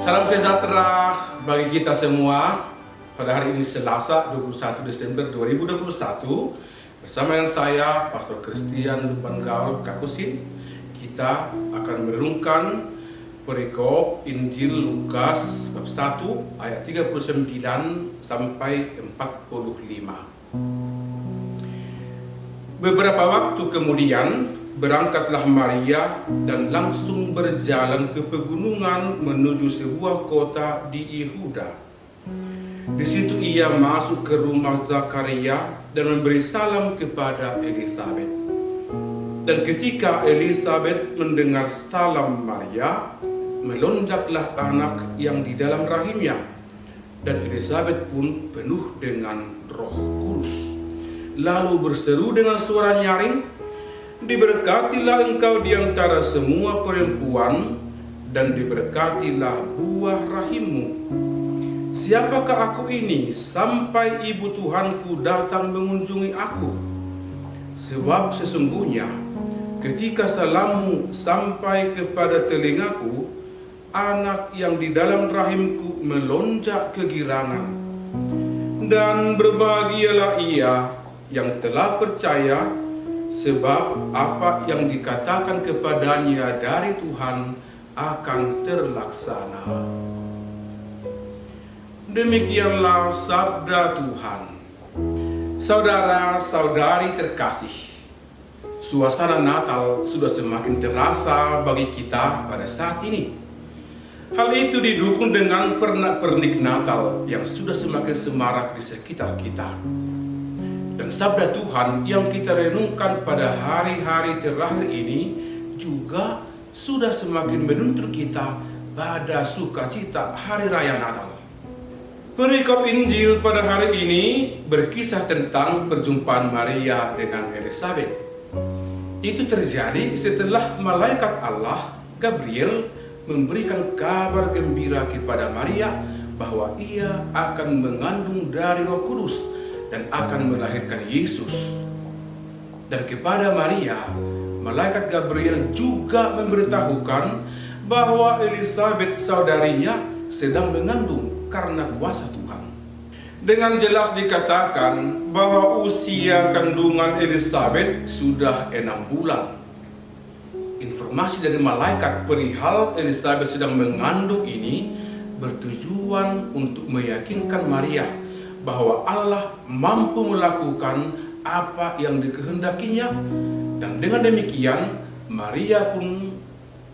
Salam sejahtera bagi kita semua. Pada hari ini Selasa 21 Desember 2021 bersama dengan saya Pastor Christian Lupan Gaul Kakusin, kita akan merenungkan perikop Injil Lukas bab 1 ayat 39 sampai 45. Beberapa waktu kemudian berangkatlah Maria dan langsung berjalan ke pegunungan menuju sebuah kota di Yehuda. Di situ ia masuk ke rumah Zakaria dan memberi salam kepada Elisabet. Dan ketika Elisabet mendengar salam Maria, melonjaklah anak yang di dalam rahimnya, dan Elisabet pun penuh dengan Roh Kudus. Lalu berseru dengan suara nyaring, "Diberkatilah engkau di antara semua perempuan, dan diberkatilah buah rahimmu. Siapakah aku ini sampai ibu Tuhanku datang mengunjungi aku? Sebab sesungguhnya ketika salammu sampai kepada telingaku, anak yang di dalam rahimku melonjak kegirangan. Dan berbahagialah ia yang telah percaya, sebab apa yang dikatakan kepadanya dari Tuhan akan terlaksana." Demikianlah sabda Tuhan. Saudara-saudari terkasih, suasana Natal sudah semakin terasa bagi kita pada saat ini. Hal itu didukung dengan pernak-pernik Natal yang sudah semakin semarak di sekitar kita. Dan sabda Tuhan yang kita renungkan pada hari-hari terakhir ini juga sudah semakin menuntun kita pada sukacita Hari Raya Natal. Perikop Injil pada hari ini berkisah tentang perjumpaan Maria dengan Elisabet. Itu terjadi setelah malaikat Allah, Gabriel, memberikan kabar gembira kepada Maria bahwa ia akan mengandung dari Roh Kudus dan akan melahirkan Yesus. Dan kepada Maria, malaikat Gabriel juga memberitahukan bahwa Elisabet saudarinya sedang mengandung karena kuasa Tuhan. Dengan jelas dikatakan bahwa usia kandungan Elisabet sudah 6 bulan. Informasi dari malaikat perihal Elisabet sedang mengandung ini bertujuan untuk meyakinkan Maria bahwa Allah mampu melakukan apa yang dikehendakinya, dan dengan demikian Maria pun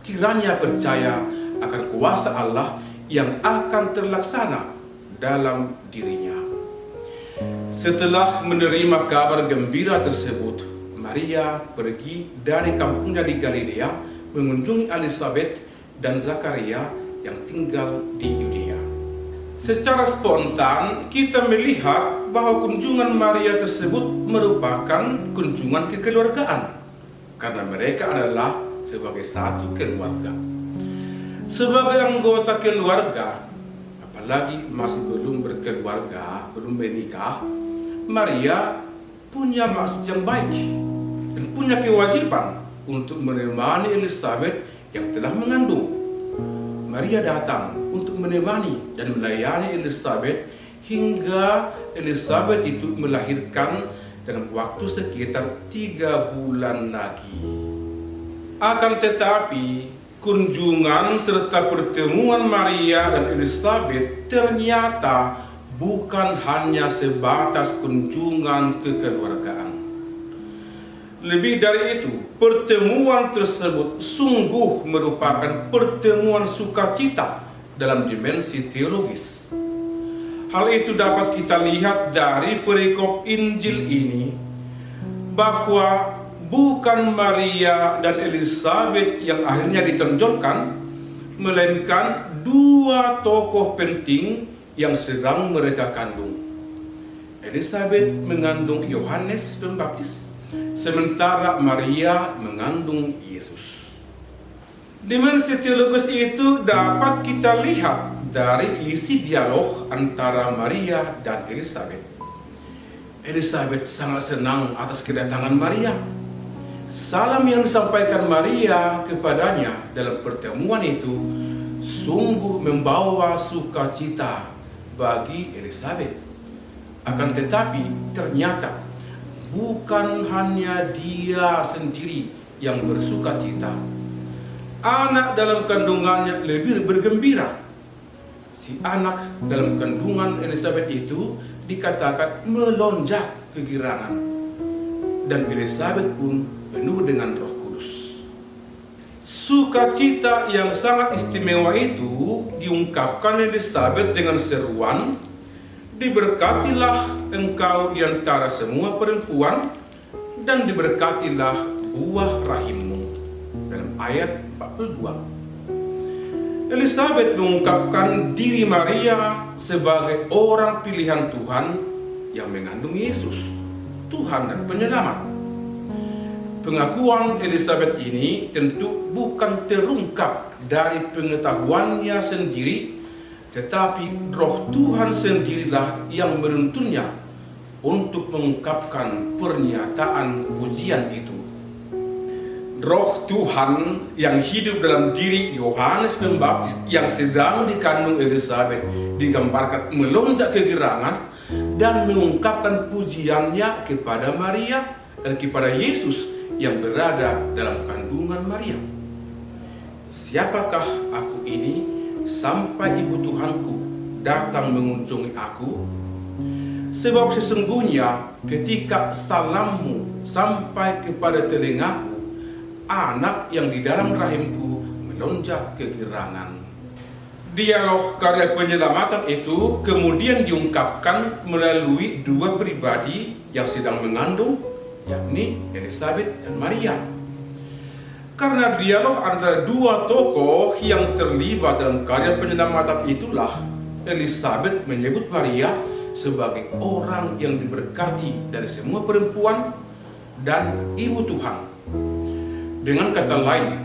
kiranya percaya akan kuasa Allah yang akan terlaksana dalam dirinya. Setelah menerima kabar gembira tersebut, Maria pergi dari kampungnya di Galilea mengunjungi Elisabet dan Zakaria yang tinggal di Yudea. Secara spontan kita melihat bahwa kunjungan Maria tersebut merupakan kunjungan kekeluargaan, karena mereka adalah sebagai satu keluarga. Sebagai anggota keluarga, apalagi masih belum berkeluarga, belum menikah, Maria punya maksud yang baik dan punya kewajiban untuk menemani Elisabet yang telah mengandung. Maria datang untuk menemani dan melayani Elisabet hingga Elisabet itu melahirkan dalam waktu sekitar 3 bulan lagi. Akan tetapi, kunjungan serta pertemuan Maria dan Elisabet ternyata bukan hanya sebatas kunjungan kekeluargaan. Lebih dari itu, pertemuan tersebut sungguh merupakan pertemuan sukacita dalam dimensi teologis. Hal itu dapat kita lihat dari perikop Injil ini, bahwa bukan Maria dan Elisabet yang akhirnya ditonjolkan, melainkan 2 tokoh penting yang sedang mereka kandung. Elisabet mengandung Yohanes Pembaptis, sementara Maria mengandung Yesus. Dimensi teologis itu dapat kita lihat dari isi dialog antara Maria dan Elisabet. Elisabet sangat senang atas kedatangan Maria. Salam yang disampaikan Maria kepadanya dalam pertemuan itu sungguh membawa sukacita bagi Elizabeth. Akan tetapi ternyata bukan hanya dia sendiri yang bersukacita. Anak dalam kandungannya lebih bergembira. Si anak dalam kandungan Elizabeth itu dikatakan melonjak kegirangan. Dan Elizabeth pun penuh dengan Roh Kudus. Sukacita yang sangat istimewa itu diungkapkan Elizabeth dengan seruan, "Diberkatilah engkau di antara semua perempuan, dan diberkatilah buah rahimmu." Dalam ayat 42. Elizabeth mengungkapkan diri Maria sebagai orang pilihan Tuhan yang mengandung Yesus, Tuhan dan Penyelamat. Pengakuan Elizabeth ini tentu bukan terungkap dari pengetahuannya sendiri, tetapi Roh Tuhan sendirilah yang menuntunnya untuk mengungkapkan pernyataan pujian itu. Roh Tuhan yang hidup dalam diri Yohanes Pembaptis yang sedang dikandung Elizabeth digambarkan melonjak kegirangan dan mengungkapkan pujiannya kepada Maria dan kepada Yesus yang berada dalam kandungan Maria. "Siapakah aku ini sampai ibu Tuhanku datang mengunjungi aku? Sebab sesungguhnya ketika salammu sampai kepada telingaku, anak yang di dalam rahimku melonjak kegirangan." Dialog karya penyelamatan itu kemudian diungkapkan melalui dua pribadi yang sedang mengandung, yakni Elizabeth dan Maria. Karena dialog antara dua tokoh yang terlibat dalam karya penyelamatan itulah Elizabeth menyebut Maria sebagai orang yang diberkati dari semua perempuan dan ibu Tuhan. Dengan kata lain,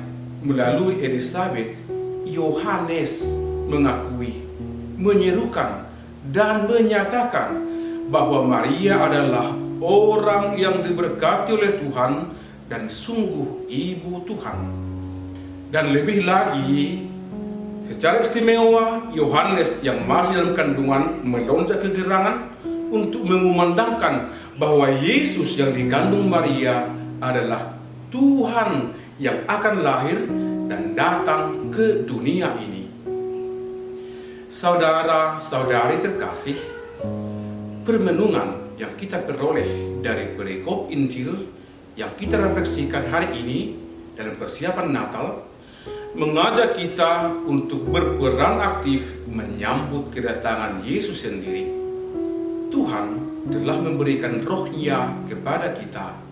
melalui Elizabeth, Yohanes mengakui, menyerukan, dan menyatakan bahwa Maria adalah orang yang diberkati oleh Tuhan dan sungguh ibu Tuhan. Dan lebih lagi, secara istimewa, Yohanes yang masih dalam kandungan melonjak kegirangan untuk mengumandangkan bahwa Yesus yang dikandung Maria adalah Tuhan yang akan lahir dan datang ke dunia ini. Saudara-saudari terkasih, permenungan yang kita peroleh dari perikop Injil yang kita refleksikan hari ini dalam persiapan Natal mengajak kita untuk berperan aktif menyambut kedatangan Yesus sendiri. Tuhan telah memberikan Roh-Nya kepada kita.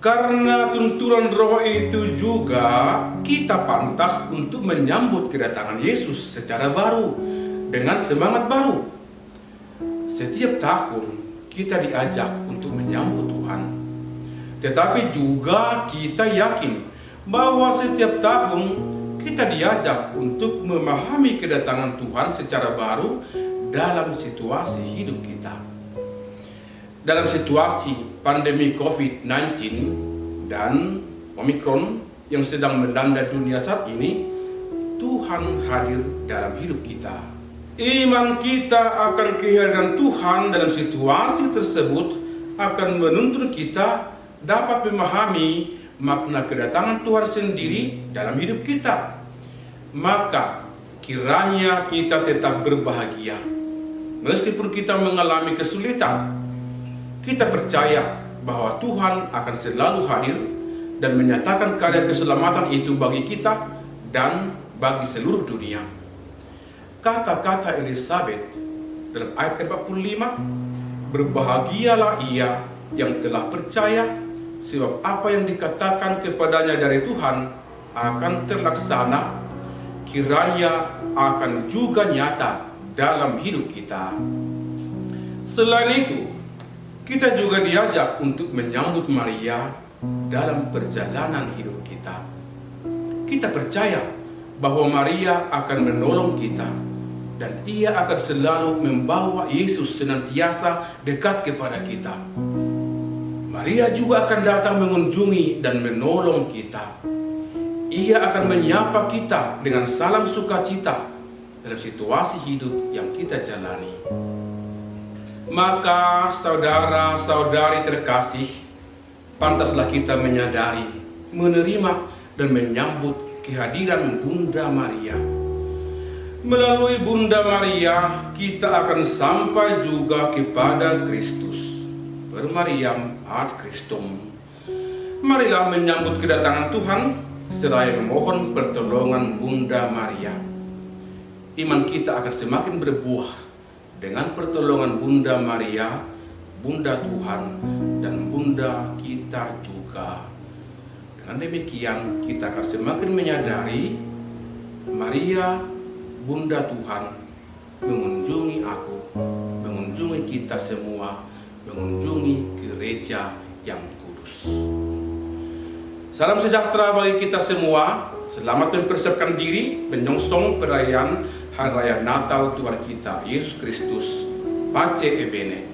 Karena tuntunan Roh itu juga kita pantas untuk menyambut kedatangan Yesus secara baru, dengan semangat baru. Setiap tahun kita diajak untuk menyambut Tuhan. Tetapi juga kita yakin bahwa setiap tahun kita diajak untuk memahami kedatangan Tuhan secara baru dalam situasi hidup kita. Dalam situasi pandemi COVID-19 dan Omikron yang sedang melanda dunia saat ini, Tuhan hadir dalam hidup kita. Iman kita akan kehadiran Tuhan dalam situasi tersebut akan menuntun kita dapat memahami makna kedatangan Tuhan sendiri dalam hidup kita. Maka kiranya kita tetap berbahagia meskipun kita mengalami kesulitan. Kita percaya bahwa Tuhan akan selalu hadir dan menyatakan karya keselamatan itu bagi kita dan bagi seluruh dunia. Kata-kata Elizabeth dalam ayat 45, "Berbahagialah ia yang telah percaya, sebab apa yang dikatakan kepadanya dari Tuhan akan terlaksana, kiranya akan juga nyata dalam hidup kita." Selain itu, kita juga diajak untuk menyambut Maria dalam perjalanan hidup kita. Kita percaya bahwa Maria akan menolong kita dan ia akan selalu membawa Yesus senantiasa dekat kepada kita. Maria juga akan datang mengunjungi dan menolong kita. Ia akan menyapa kita dengan salam sukacita dalam situasi hidup yang kita jalani. Maka saudara-saudari terkasih, pantaslah kita menyadari, menerima dan menyambut kehadiran Bunda Maria. Melalui Bunda Maria, kita akan sampai juga kepada Kristus. Per Mariam ad Christum. Marilah menyambut kedatangan Tuhan, seraya memohon pertolongan Bunda Maria. Iman kita akan semakin berbuah dengan pertolongan Bunda Maria, Bunda Tuhan, dan Bunda kita juga. Dengan demikian, kita akan semakin menyadari Maria, Bunda Tuhan, mengunjungi aku, mengunjungi kita semua, mengunjungi gereja yang kudus. Salam sejahtera bagi kita semua. Selamat mempersiapkan diri menyongsong perayaan Hari Raya Natal Tuhan kita Yesus Kristus. Pace e bene.